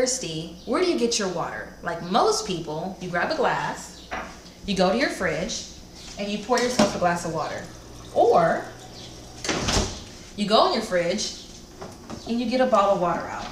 thirsty, where do you get your water? Like most people, you grab a glass, you go to your fridge, and you pour yourself a glass of water. Or you go in your fridge and you get a bottle of water out.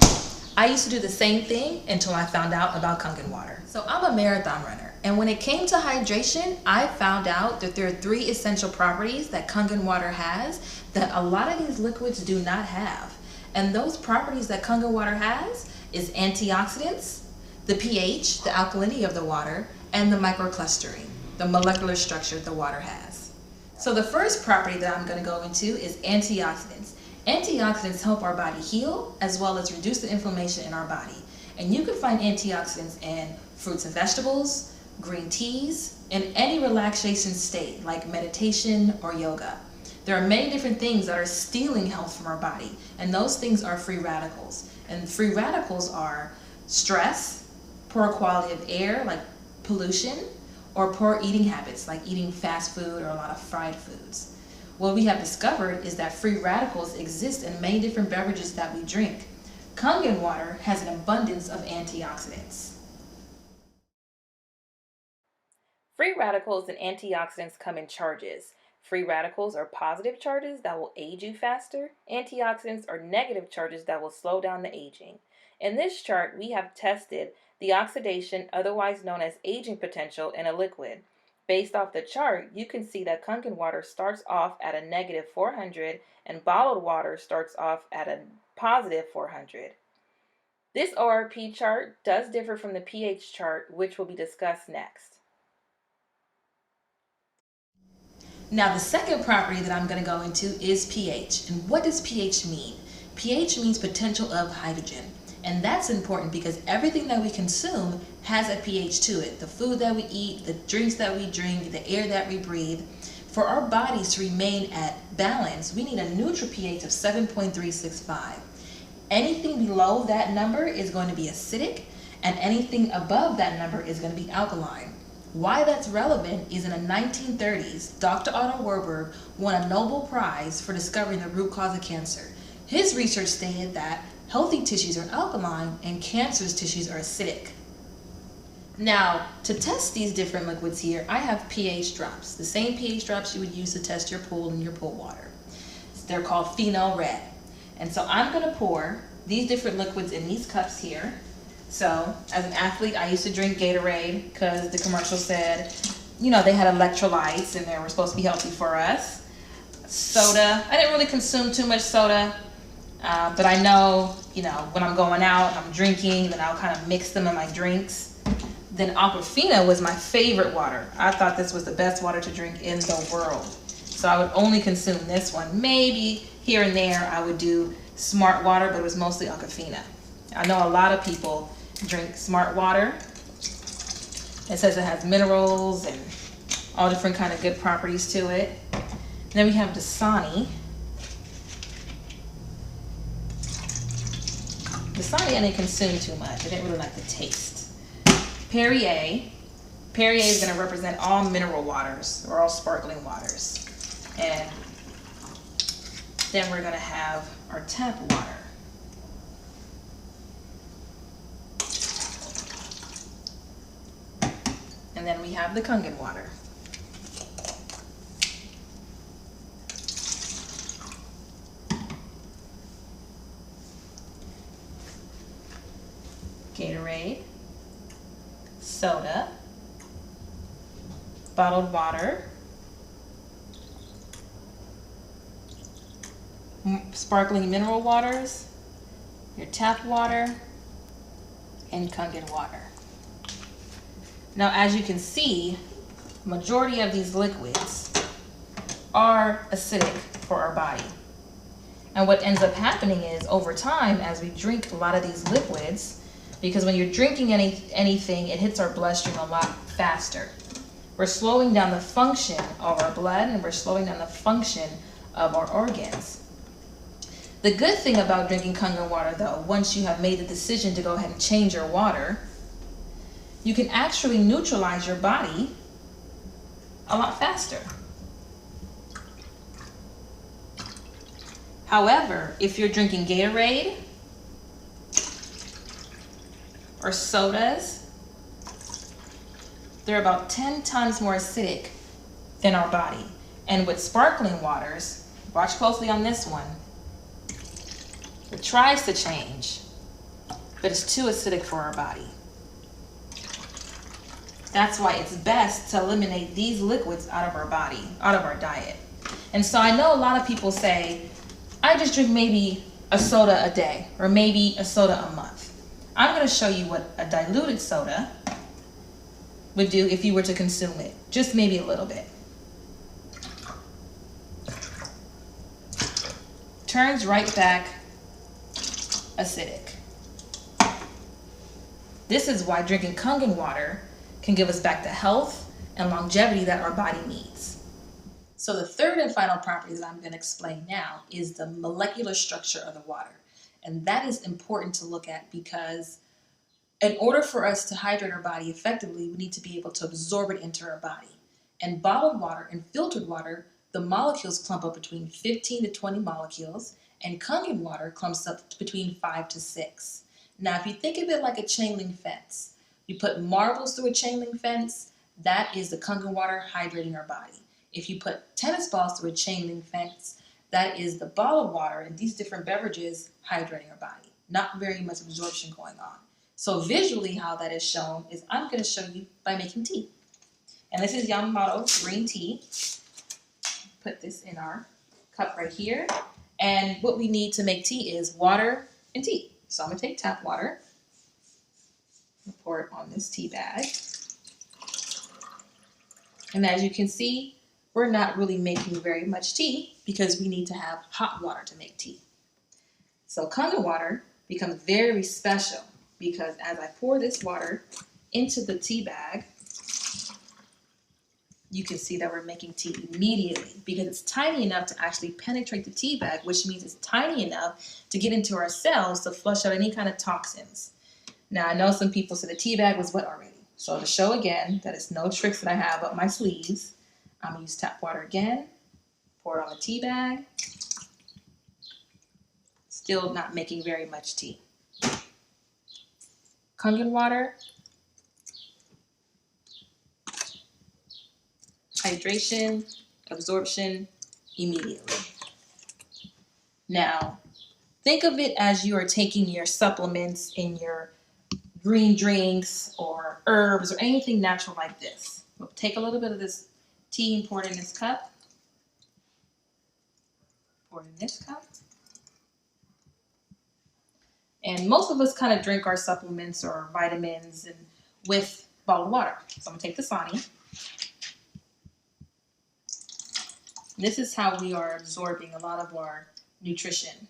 I used to do the same thing until I found out about Kangen water. So I'm a marathon runner, and when it came to hydration, I found out that there are 3 essential properties that Kangen water has that a lot of these liquids do not have. And those properties that Kangen water has is antioxidants, the pH, the alkalinity of the water, and the microclustering, the molecular structure the water has. So the first property that I'm going to go into is antioxidants. Antioxidants help our body heal as well as reduce the inflammation in our body. And you can find antioxidants in fruits and vegetables, green teas, and any relaxation state like meditation or yoga. There are many different things that are stealing health from our body, and those things are free radicals. And free radicals are stress, poor quality of air like pollution, or poor eating habits like eating fast food or a lot of fried foods. What we have discovered is that free radicals exist in many different beverages that we drink. Kangen water has an abundance of antioxidants. Free radicals and antioxidants come in charges. Free radicals are positive charges that will age you faster. Antioxidants are negative charges that will slow down the aging. In this chart, we have tested the oxidation, otherwise known as aging potential, in a liquid. Based off the chart, you can see that Kangen water starts off at a negative 400 and bottled water starts off at a positive 400. This ORP chart does differ from the pH chart, which will be discussed next. Now the second property that I'm going to go into is pH. And what does pH mean? pH means potential of hydrogen. And that's important because everything that we consume has a pH to it. The food that we eat, the drinks that we drink, the air that we breathe. For our bodies to remain at balance, we need a neutral pH of 7.365. Anything below that number is going to be acidic, and anything above that number is going to be alkaline. Why that's relevant is in the 1930s, Dr. Otto Warburg won a Nobel Prize for discovering the root cause of cancer. His research stated that healthy tissues are alkaline and cancerous tissues are acidic. Now, to test these different liquids here, I have pH drops, the same pH drops you would use to test your pool and your pool water. They're called phenol red. And so I'm going to pour these different liquids in these cups here. So as an athlete, I used to drink Gatorade because the commercial said, you know, they had electrolytes and they were supposed to be healthy for us. Soda, I didn't really consume too much soda. But I know, you know, when I'm going out and I'm drinking, then I'll kind of mix them in my drinks. Then Aquafina was my favorite water. I thought this was the best water to drink in the world. So I would only consume this one. Maybe here and there I would do Smart Water, but it was mostly Aquafina. I know a lot of people drink Smart Water. It says it has minerals and all different kind of good properties to it. Then we have Dasani. Dasani I didn't consume too much. I didn't really like the taste. Perrier. Perrier is going to represent all mineral waters or all sparkling waters. And then we're going to have our tap water. And then we have the Kangen water. Gatorade, soda, bottled water, sparkling mineral waters, your tap water, and Kangen water. Now, as you can see, majority of these liquids are acidic for our body. And what ends up happening is over time, as we drink a lot of these liquids, because when you're drinking anything, it hits our bloodstream a lot faster. We're slowing down the function of our blood and we're slowing down the function of our organs. The good thing about drinking Kangen water, though, once you have made the decision to go ahead and change your water, you can actually neutralize your body a lot faster. However, if you're drinking Gatorade or sodas, they're about 10 times more acidic than our body. And with sparkling waters, watch closely on this one, it tries to change, but it's too acidic for our body. That's why it's best to eliminate these liquids out of our body, out of our diet. And so I know a lot of people say, I just drink maybe a soda a day or maybe a soda a month. I'm going to show you what a diluted soda would do if you were to consume it, just maybe a little bit. Turns right back acidic. This is why drinking Kangen water can give us back the health and longevity that our body needs. So the third and final property that I'm going to explain now is the molecular structure of the water. And that is important to look at because in order for us to hydrate our body effectively, we need to be able to absorb it into our body. And bottled water and filtered water, the molecules clump up between 15 to 20 molecules, and Kangen water clumps up between 5 to 6. Now, if you think of it like a chain link fence, you put marbles through a chain link fence, that is the Kangen water hydrating our body. If you put tennis balls through a chain link fence, that is the bottled water and these different beverages hydrating our body. Not very much absorption going on. So visually how that is shown is I'm going to show you by making tea. And this is Yamamoto green tea. Put this in our cup right here. And what we need to make tea is water and tea. So I'm going to take tap water and pour it on this tea bag. And as you can see, we're not really making very much tea because we need to have hot water to make tea. So Kangen water becomes very special because as I pour this water into the tea bag, you can see that we're making tea immediately because it's tiny enough to actually penetrate the tea bag, which means it's tiny enough to get into our cells to flush out any kind of toxins. Now, I know some people say the tea bag was wet already. So to show again that it's no tricks that I have up my sleeves, I'm going to use tap water again, pour it on the tea bag. Still not making very much tea. Kangen water. Hydration, absorption, immediately. Now, think of it as you are taking your supplements in your green drinks or herbs or anything natural like this. We'll take a little bit of this tea and pour it in this cup. Pour it in this cup. And most of us kind of drink our supplements or vitamins and with bottled water. So I'm going to take the Sani. This is how we are absorbing a lot of our nutrition.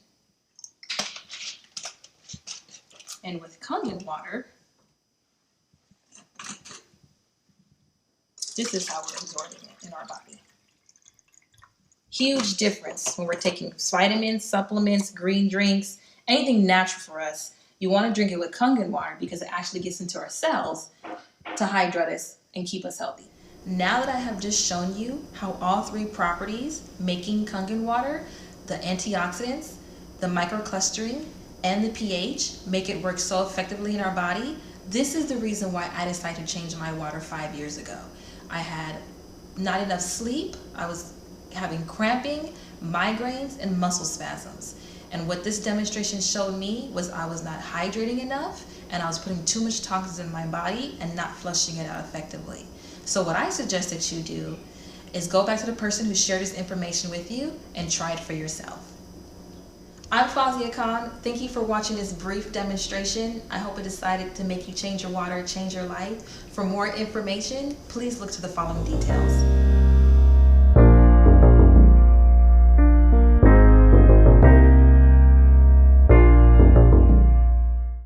And with Kangen water, this is how we're absorbing it in our body. Huge difference when we're taking vitamins, supplements, green drinks, anything natural for us. You want to drink it with Kangen water because it actually gets into our cells to hydrate us and keep us healthy. Now that I have just shown you how all three properties, making Kangen water, the antioxidants, the microclustering, and the pH make it work so effectively in our body, this is the reason why I decided to change my water 5 years ago. I had not enough sleep, I was having cramping, migraines, and muscle spasms. And what this demonstration showed me was I was not hydrating enough and I was putting too much toxins in my body and not flushing it out effectively. So what I suggest that you do is go back to the person who shared this information with you and try it for yourself. I'm Fazia Khan. Thank you for watching this brief demonstration. I hope it decided to make you change your water, change your life. For more information, please look to the following details.